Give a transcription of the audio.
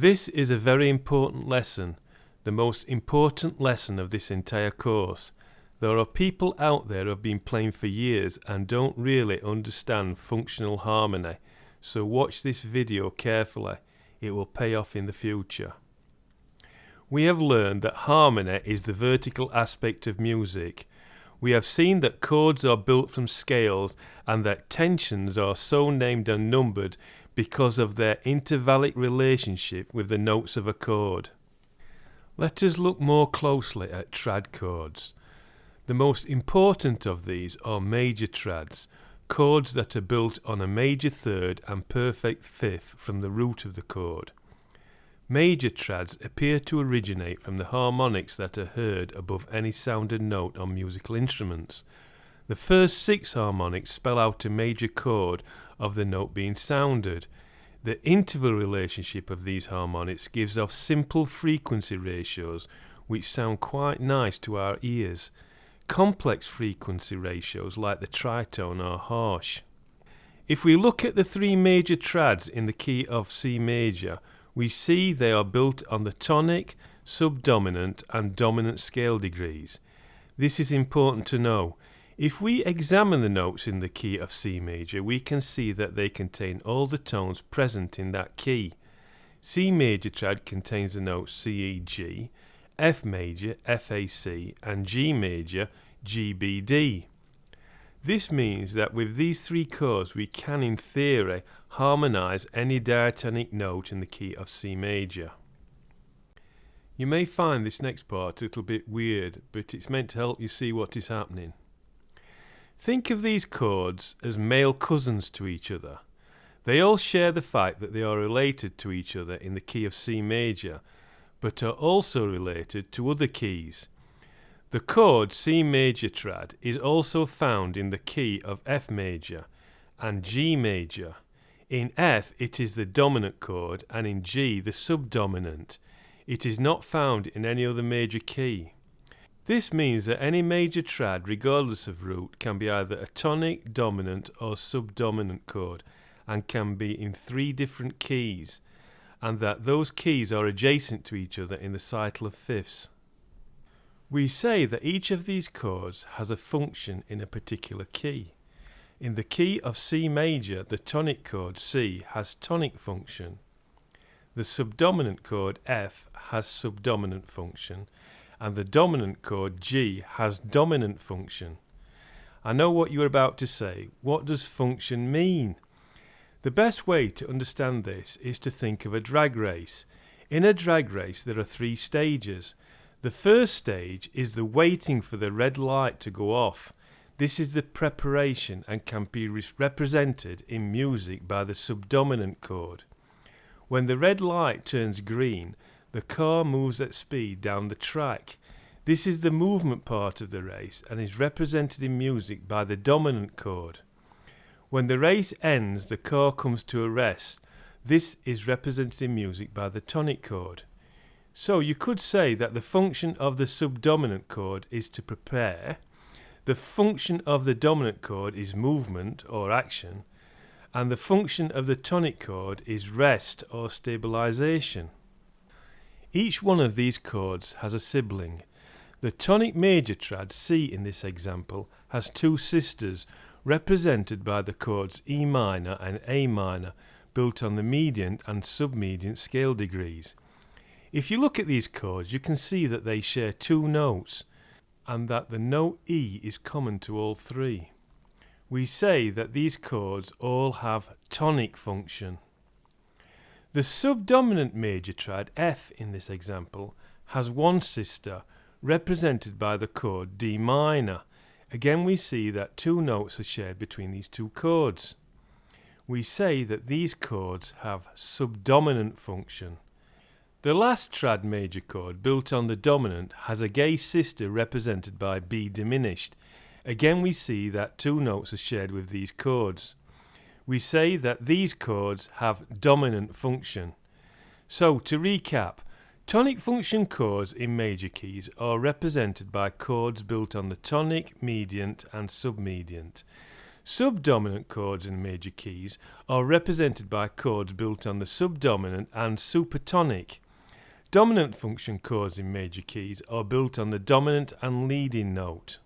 This is a very important lesson, the most important lesson of this entire course. There are people out there who have been playing for years and don't really understand functional harmony, so watch this video carefully. It will pay off in the future. We have learned that harmony is the vertical aspect of music. We have seen that chords are built from scales and that tensions are so named and numbered because of their intervallic relationship with the notes of a chord. Let us look more closely at trad chords. The most important of these are major trads, chords that are built on a major third and perfect fifth from the root of the chord. Major trads appear to originate from the harmonics that are heard above any sounded note on musical instruments. The first 6 harmonics spell out a major chord of the note being sounded. The interval relationship of these harmonics gives off simple frequency ratios which sound quite nice to our ears. Complex frequency ratios like the tritone are harsh. If we look at the 3 major trads in the key of C major, we see they are built on the tonic, subdominant and dominant scale degrees. This is important to know. If we examine the notes in the key of C major, we can see that they contain all the tones present in that key. C major trad contains the notes C, E, G, F major, F, A, C, and G major, G, B, D. This means that with these 3 chords we can, in theory, harmonize any diatonic note in the key of C major. You may find this next part a little bit weird, but it's meant to help you see what is happening. Think of these chords as male cousins to each other. They all share the fact that they are related to each other in the key of C major, but are also related to other keys. The chord C major trad is also found in the key of F major and G major. In F it is the dominant chord and in G the subdominant. It is not found in any other major key. This means that any major trad, regardless of root, can be either a tonic, dominant or subdominant chord and can be in 3 different keys, and that those keys are adjacent to each other in the cycle of fifths. We say that each of these chords has a function in a particular key. In the key of C major, the tonic chord C has tonic function. The subdominant chord F has subdominant function, and the dominant chord G has dominant function. I know what you're about to say. What does function mean? The best way to understand this is to think of a drag race. In a drag race there are 3 stages. The first stage is the waiting for the red light to go off. This is the preparation and can be represented in music by the subdominant chord. When the red light turns green, the car moves at speed down the track. This is the movement part of the race and is represented in music by the dominant chord. When the race ends, the car comes to a rest. This is represented in music by the tonic chord. So you could say that the function of the subdominant chord is to prepare, the function of the dominant chord is movement or action, and the function of the tonic chord is rest or stabilization. Each one of these chords has a sibling. The tonic major trad C in this example has 2 sisters represented by the chords E minor and A minor built on the mediant and submediant scale degrees. If you look at these chords you can see that they share 2 notes and that the note E is common to all 3. We say that these chords all have tonic function. The subdominant major trad F in this example has 1 sister represented by the chord D minor. Again we see that 2 notes are shared between these 2 chords. We say that these chords have subdominant function. The last trad major chord built on the dominant has a gay sister represented by B diminished. Again we see that 2 notes are shared with these chords. We say that these chords have dominant function. So to recap, tonic function chords in major keys are represented by chords built on the tonic, mediant and submediant. Subdominant chords in major keys are represented by chords built on the subdominant and supertonic. Dominant function chords in major keys are built on the dominant and leading note.